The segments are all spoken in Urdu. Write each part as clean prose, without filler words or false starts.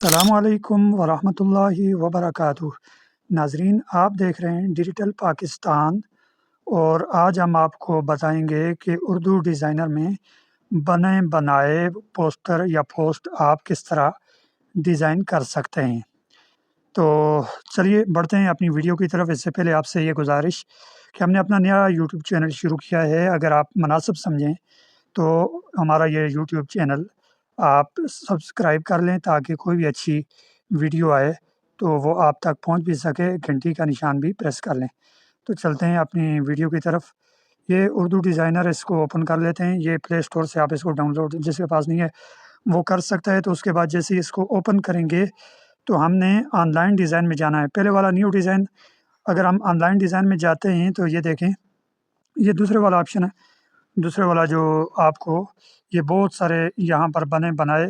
السلام علیکم ورحمۃ اللہ وبرکاتہ۔ ناظرین، آپ دیکھ رہے ہیں ڈیجیٹل پاکستان، اور آج ہم آپ کو بتائیں گے کہ اردو ڈیزائنر میں بنے بنائے پوسٹر یا پوسٹ آپ کس طرح ڈیزائن کر سکتے ہیں۔ تو چلیے بڑھتے ہیں اپنی ویڈیو کی طرف۔ اس سے پہلے آپ سے یہ گزارش کہ ہم نے اپنا نیا یوٹیوب چینل شروع کیا ہے۔ اگر آپ مناسب سمجھیں تو ہمارا یہ یوٹیوب چینل آپ سبسکرائب کر لیں تاکہ کوئی بھی اچھی ویڈیو آئے تو وہ آپ تک پہنچ بھی سکے۔ گھنٹی کا نشان بھی پریس کر لیں۔ تو چلتے ہیں اپنی ویڈیو کی طرف۔ یہ اردو ڈیزائنر، اس کو اوپن کر لیتے ہیں۔ یہ پلے اسٹور سے آپ اس کو ڈاؤن لوڈ، جس کے پاس نہیں ہے وہ کر سکتا ہے۔ تو اس کے بعد جیسے اس کو اوپن کریں گے تو ہم نے آن لائن ڈیزائن میں جانا ہے۔ پہلے والا نیو ڈیزائن، اگر ہم آن لائن ڈیزائن میں جاتے ہیں تو یہ دیکھیں، یہ دوسرے والا آپشن ہے۔ دوسرے والا جو آپ کو یہ بہت سارے یہاں پر بنے بنائے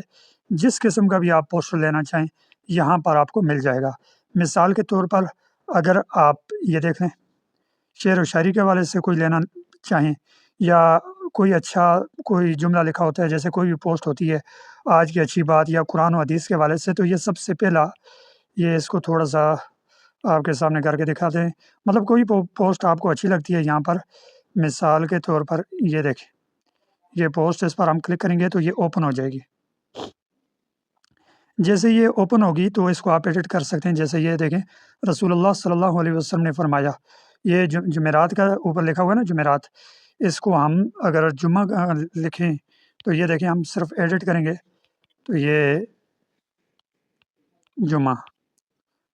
جس قسم کا بھی آپ پوسٹر لینا چاہیں یہاں پر آپ کو مل جائے گا۔ مثال کے طور پر اگر آپ یہ دیکھ لیں، شعر و شاعری کے حوالے سے کوئی لینا چاہیں، یا کوئی اچھا کوئی جملہ لکھا ہوتا ہے، جیسے کوئی بھی پوسٹ ہوتی ہے آج کی اچھی بات یا قرآن و حدیث کے حوالے سے، تو یہ سب سے پہلا یہ اس کو تھوڑا سا آپ کے سامنے کر کے دکھاتے ہیں۔ مطلب کوئی پوسٹ آپ کو اچھی لگتی ہے یہاں پر، مثال کے طور پر یہ دیکھیں، یہ پوسٹ، اس پر ہم کلک کریں گے تو یہ اوپن ہو جائے گی۔ جیسے یہ اوپن ہوگی تو اس کو آپ ایڈٹ کر سکتے ہیں۔ جیسے یہ دیکھیں، رسول اللہ صلی اللہ علیہ وسلم نے فرمایا، یہ جمعرات کا اوپر لکھا ہوا ہے نا، جمعرات، اس کو ہم اگر جمعہ لکھیں تو یہ دیکھیں، ہم صرف ایڈٹ کریں گے تو یہ جمعہ،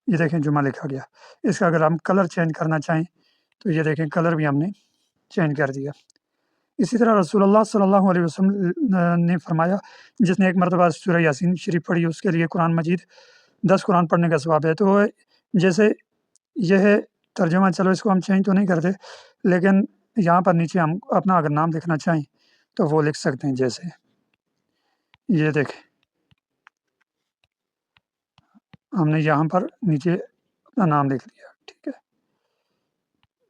یہ دیکھیں جمعہ لکھا گیا۔ اس کا اگر ہم کلر چینج کرنا چاہیں تو یہ دیکھیں کلر بھی ہم نے چینج کر دیا۔ اسی طرح رسول اللہ صلی اللہ علیہ وسلم نے فرمایا، جس نے ایک مرتبہ سورہ یاسین شریف پڑھی اس کے لیے قرآن مجید 10 قرآن پڑھنے کا ثواب ہے۔ تو جیسے یہ ہے ترجمہ، چلو اس کو ہم چینج تو نہیں کرتے، لیکن یہاں پر نیچے ہم اپنا اگر نام لکھنا چاہیں تو وہ لکھ سکتے ہیں۔ جیسے یہ دیکھیں، ہم نے یہاں پر نیچے اپنا نام لکھ لیا، ٹھیک ہے۔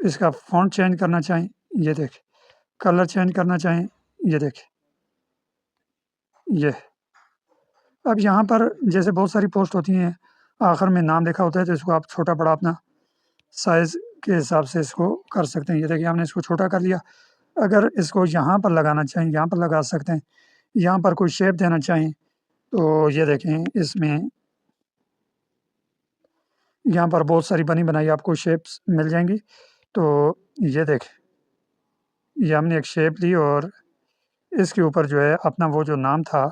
اس کا فونٹ چینج کرنا چاہیں، یہ دیکھیں، کلر چینج کرنا چاہیں، یہ دیکھیں، یہ اب یہاں پر جیسے بہت ساری پوسٹ ہوتی ہیں آخر میں نام لکھا ہوتا ہے، تو اس کو آپ چھوٹا بڑا اپنا سائز کے حساب سے اس کو کر سکتے ہیں۔ یہ دیکھیں، ہم نے اس کو چھوٹا کر لیا۔ اگر اس کو یہاں پر لگانا چاہیں یہاں پر لگا سکتے ہیں۔ یہاں پر کوئی شیپ دینا چاہیں تو یہ دیکھیں، اس میں یہاں پر بہت ساری بنی بنائی آپ کو شیپس مل جائیں گی۔ تو یہ دیکھیں، یہ ہم نے ایک شیپ لی اور اس کے اوپر جو ہے اپنا وہ جو نام تھا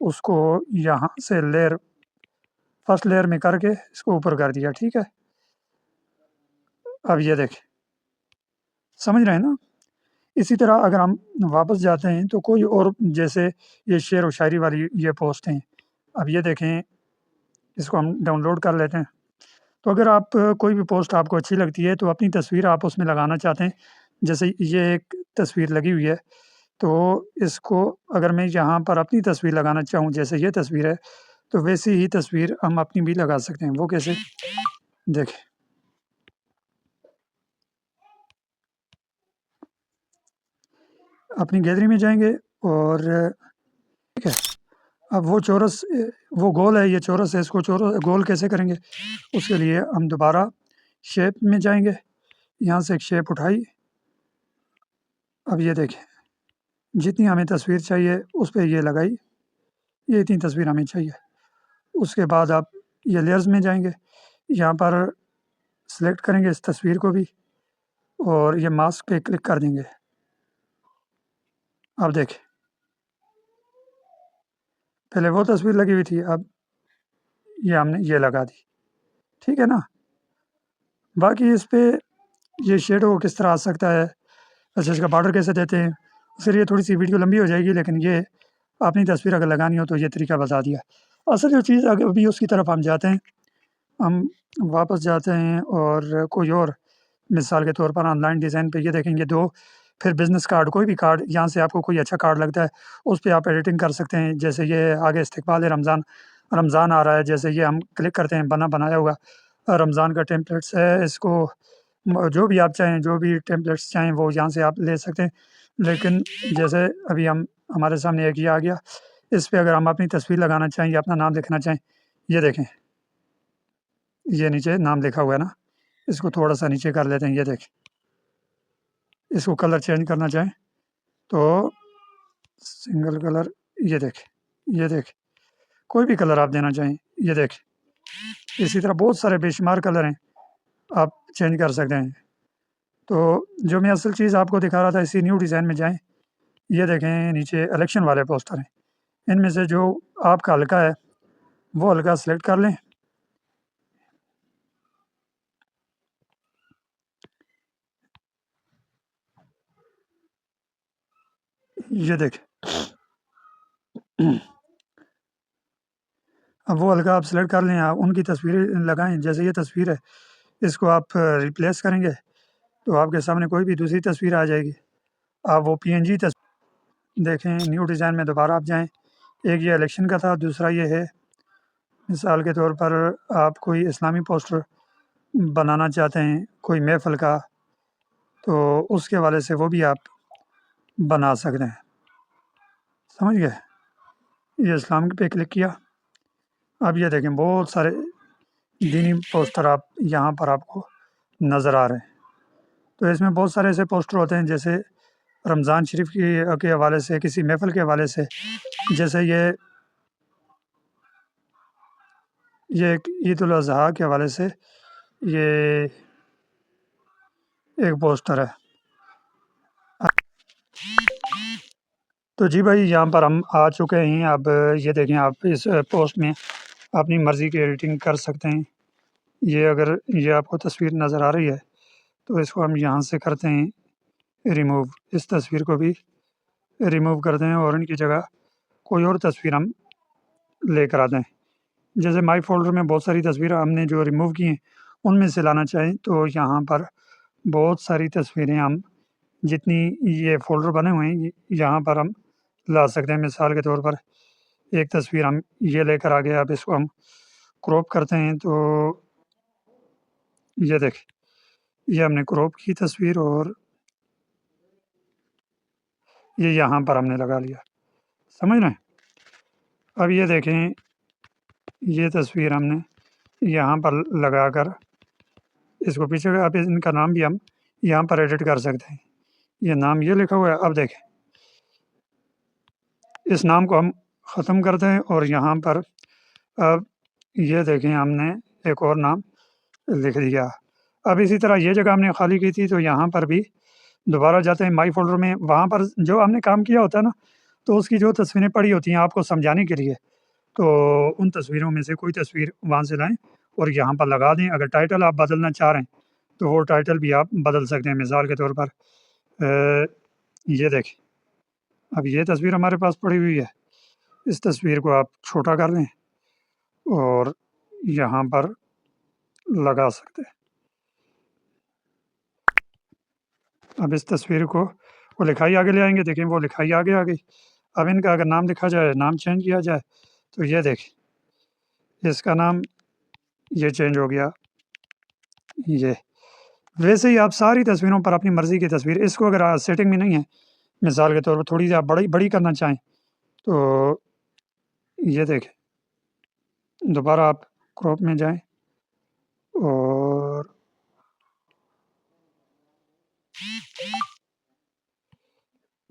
اس کو یہاں سے لیئر، فرسٹ لیئر میں کر کے اس کو اوپر کر دیا، ٹھیک ہے۔ اب یہ دیکھیں، سمجھ رہے ہیں نا۔ اسی طرح اگر ہم واپس جاتے ہیں تو کوئی اور، جیسے یہ شعر و شاعری والی یہ پوسٹ ہیں، اب یہ دیکھیں، اس کو ہم ڈاؤن لوڈ کر لیتے ہیں۔ تو اگر آپ کوئی بھی پوسٹ آپ کو اچھی لگتی ہے تو اپنی تصویر آپ اس میں لگانا چاہتے ہیں، جیسے یہ ایک تصویر لگی ہوئی ہے، تو اس کو اگر میں یہاں پر اپنی تصویر لگانا چاہوں، جیسے یہ تصویر ہے، تو ویسی ہی تصویر ہم اپنی بھی لگا سکتے ہیں۔ وہ کیسے؟ دیکھیں، اپنی گیلری میں جائیں گے اور ٹھیک ہے، اب وہ چورس، وہ گول ہے، یہ چورس ہے، اس کو گول کیسے کریں گے؟ اس کے لیے ہم دوبارہ شیپ میں جائیں گے، یہاں سے ایک شیپ اٹھائی۔ اب یہ دیکھیں، جتنی ہمیں تصویر چاہیے اس پہ یہ لگائی، یہ اتنی تصویر ہمیں چاہیے۔ اس کے بعد آپ یہ لیئرز میں جائیں گے، یہاں پر سلیکٹ کریں گے اس تصویر کو بھی، اور یہ ماسک پہ کلک کر دیں گے۔ اب دیکھیں، پہلے وہ تصویر لگی ہوئی تھی، اب یہ ہم نے یہ لگا دی، ٹھیک ہے نا۔ باقی اس پہ یہ شیڈو کس طرح آ سکتا ہے، اچھا اس کا بارڈر کیسے دیتے ہیں، اس کے لیے تھوڑی سی ویڈیو لمبی ہو جائے گی، لیکن یہ اپنی تصویر اگر لگانی ہو تو یہ طریقہ بتا دیا۔ اصل جو چیز اگر بھی اس کی طرف ہم جاتے ہیں، ہم واپس جاتے ہیں اور کوئی اور، مثال کے طور پر آن لائن ڈیزائن پہ یہ دیکھیں گے دو، پھر بزنس کارڈ، کوئی بھی کارڈ، یہاں سے آپ کو کوئی اچھا کارڈ لگتا ہے اس پہ آپ ایڈیٹنگ کر سکتے ہیں۔ جیسے یہ آگے استقبال رمضان، رمضان آ رہا ہے، جیسے یہ ہم کلک کرتے ہیں، بنایا ہوا رمضان کا ٹیمپلیٹس ہے، اس کو جو بھی آپ چاہیں، جو بھی ٹیمپلیٹس چاہیں وہ یہاں سے آپ لے سکتے ہیں۔ لیکن جیسے ابھی ہمارے سامنے ایک یہ آ گیا، اس پہ اگر ہم اپنی تصویر لگانا چاہیں یا اپنا نام لکھنا چاہیں، یہ دیکھیں، یہ نیچے نام لکھا ہوا ہے نا، اس کو تھوڑا سا نیچے کر لیتے ہیں۔ یہ دیکھیں، اس کو کلر چینج کرنا چاہیں تو سنگل کلر، یہ دیکھیں، یہ دیکھیں، کوئی بھی کلر آپ دینا چاہیں، یہ دیکھیں۔ اسی طرح بہت سارے بے شمار کلر ہیں، آپ چینج کر سکتے ہیں۔ تو جو میں اصل چیز آپ کو دکھا رہا تھا، اسی نیو ڈیزائن میں جائیں، یہ دیکھیں نیچے الیکشن والے پوسٹر ہیں، ان میں سے جو آپ کا ہلکا ہے وہ ہلکا سلیکٹ کر لیں۔ یہ دیکھیں، اب وہ ہلکا آپ سلیکٹ کر لیں، آپ ان کی تصویریں لگائیں۔ جیسے یہ تصویر ہے، اس کو آپ ریپلیس کریں گے تو آپ کے سامنے کوئی بھی دوسری تصویر آ جائے گی۔ آپ وہ PNG تصویر دیکھیں، نیو ڈیزائن میں دوبارہ آپ جائیں۔ ایک یہ الیکشن کا تھا، دوسرا یہ ہے، مثال کے طور پر آپ کوئی اسلامی پوسٹر بنانا چاہتے ہیں، کوئی محفل کا، تو اس کے حوالے سے وہ بھی آپ بنا سکتے ہیں۔ سمجھ گئے؟ یہ اسلام پہ کلک کیا، اب یہ دیکھیں بہت سارے دینی پوسٹر آپ یہاں پر آپ کو نظر آ رہے ہیں۔ تو اس میں بہت سارے ایسے پوسٹر ہوتے ہیں، جیسے رمضان شریف کے حوالے سے، کسی محفل کے حوالے سے، جیسے یہ ایک عید الاضحیٰ کے حوالے سے یہ ایک پوسٹر ہے۔ تو جی بھائی، یہاں پر ہم آ چکے ہیں۔ اب یہ دیکھیں، آپ اس پوسٹ میں اپنی مرضی کی ایڈیٹنگ کر سکتے ہیں۔ یہ اگر یہ آپ کو تصویر نظر آ رہی ہے تو اس کو ہم یہاں سے کرتے ہیں ریموو، اس تصویر کو بھی ریموو کرتے ہیں اور ان کی جگہ کوئی اور تصویر ہم لے کر آتے ہیں۔ جیسے مائی فولڈر میں بہت ساری تصویریں ہم نے جو ریموو کی ہیں، ان میں سے لانا چاہیں تو یہاں پر بہت ساری تصویریں ہم جتنی یہ فولڈر بنے ہوئے ہیں یہاں پر ہم لا سکتے ہیں۔ مثال کے طور پر ایک تصویر ہم یہ لے کر آ گئے، اب اس کو ہم کراپ کرتے ہیں تو یہ دیکھ، یہ ہم نے کراپ کی تصویر اور یہ یہاں پر ہم نے لگا لیا۔ سمجھ رہے ہیں؟ اب یہ دیکھیں، یہ تصویر ہم نے یہاں پر لگا کر اس کو پیچھے، اب ان کا نام بھی ہم یہاں پر ایڈٹ کر سکتے ہیں۔ یہ نام یہ لکھا ہوا ہے، اب دیکھیں اس نام کو ہم ختم کرتے ہیں اور یہاں پر اب یہ دیکھیں ہم نے ایک اور نام لکھ دیا۔ اب اسی طرح یہ جگہ ہم نے خالی کی تھی تو یہاں پر بھی دوبارہ جاتے ہیں مائی فولڈر میں، وہاں پر جو ہم نے کام کیا ہوتا ہے نا، تو اس کی جو تصویریں پڑی ہوتی ہیں آپ کو سمجھانے کے لیے، تو ان تصویروں میں سے کوئی تصویر وہاں سے لائیں اور یہاں پر لگا دیں۔ اگر ٹائٹل آپ بدلنا چاہ رہے ہیں تو وہ ٹائٹل بھی آپ بدل سکتے ہیں۔ مثال کے طور پر یہ دیکھیں، اب یہ تصویر ہمارے پاس پڑی ہوئی ہے، اس تصویر کو آپ چھوٹا کر لیں اور یہاں پر لگا سکتے ہیں۔ اب اس تصویر کو وہ لکھائی آگے لے آئیں گے، دیکھیں وہ لکھائی آگے آ گئی۔ اب ان کا اگر نام لکھا جائے، نام چینج کیا جائے تو یہ دیکھیں اس کا نام یہ چینج ہو گیا۔ یہ ویسے ہی آپ ساری تصویروں پر اپنی مرضی کی تصویر، اس کو اگر سیٹنگ میں نہیں ہے، مثال کے طور پر تھوڑی سی آپ بڑی کرنا چاہیں تو یہ دیکھیں، دوبارہ آپ کراپ میں جائیں اور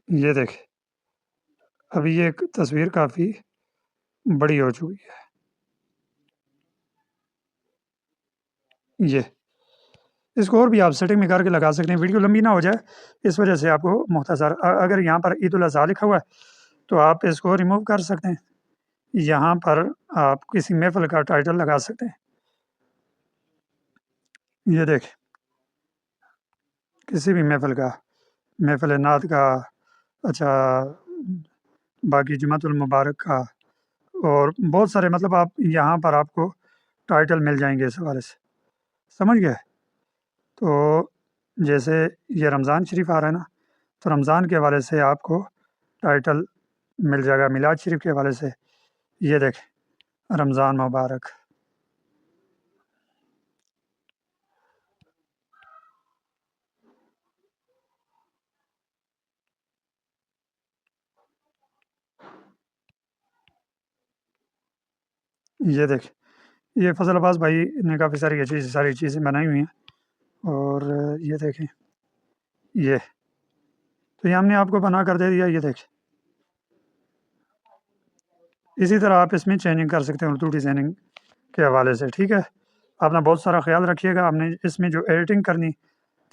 یہ دیکھیں ابھی یہ تصویر کافی بڑی ہو چکی ہے۔ یہ اس کو اور بھی آپ سیٹنگ میں کر کے لگا سکتے ہیں، ویڈیو لمبی نہ ہو جائے اس وجہ سے آپ کو مختصر، اگر یہاں پر عید الاضحیٰ لکھا ہوا ہے تو آپ اس کو ریموو کر سکتے ہیں۔ یہاں پر آپ کسی محفل کا ٹائٹل لگا سکتے ہیں۔ یہ دیکھیں کسی بھی محفل کا، محفل نعت کا، اچھا باقی جمعۃ المبارک کا، اور بہت سارے، مطلب آپ یہاں پر آپ کو ٹائٹل مل جائیں گے اس حوالے سے۔ سمجھ گئے؟ تو جیسے یہ رمضان شریف آ رہا ہے نا، تو رمضان کے حوالے سے آپ کو ٹائٹل مل جائے گا، میلاد شریف کے حوالے سے یہ دیکھیں رمضان مبارک۔ یہ دیکھیں یہ فضل عباس بھائی نے کافی ساری چیزیں بنائی ہوئی ہیں، اور یہ دیکھیں، یہ تو یہ ہم نے آپ کو بنا کر دے دیا، یہ دیکھیں۔ اسی طرح آپ اس میں چینجنگ کر سکتے ہیں اردو ڈیزائننگ کے حوالے سے، ٹھیک ہے۔ اپنا بہت سارا خیال رکھیے گا، ہم نے اس میں جو ایڈیٹنگ کرنی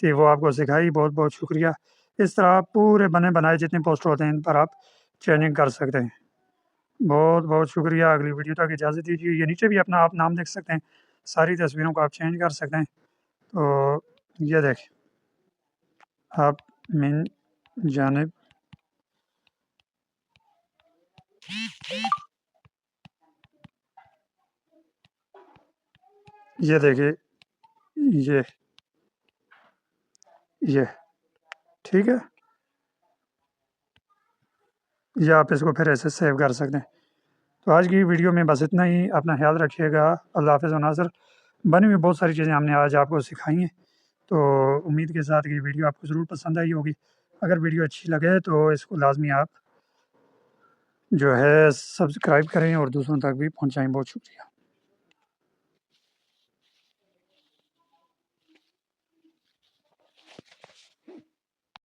تھی وہ آپ کو سکھائی، بہت بہت شکریہ۔ اس طرح آپ پورے بنائے جتنے پوسٹر ہوتے ہیں ان پر آپ چینجنگ کر سکتے ہیں۔ بہت بہت شکریہ، اگلی ویڈیو تک اجازت دیجیے۔ یہ نیچے بھی اپنا آپ نام دیکھ سکتے ہیں، ساری تصویروں کو آپ چینج کر سکتے ہیں۔ تو یہ دیکھیں، آپ من جانب یہ دیکھیے، یہ ٹھیک ہے، یا آپ اس کو پھر ایسے سیو کر سکتے ہیں۔ تو آج کی ویڈیو میں بس اتنا ہی، اپنا خیال رکھیے گا، اللہ حافظ و ناصر۔ بنی ہوئی بہت ساری چیزیں ہم نے آج آپ کو سکھائی ہیں، تو امید کے ساتھ کہ ویڈیو آپ کو ضرور پسند آئی ہوگی۔ اگر ویڈیو اچھی لگے تو اس کو لازمی آپ جو ہے سبسکرائب کریں اور دوسروں تک بھی پہنچائیں۔ بہت شکریہ۔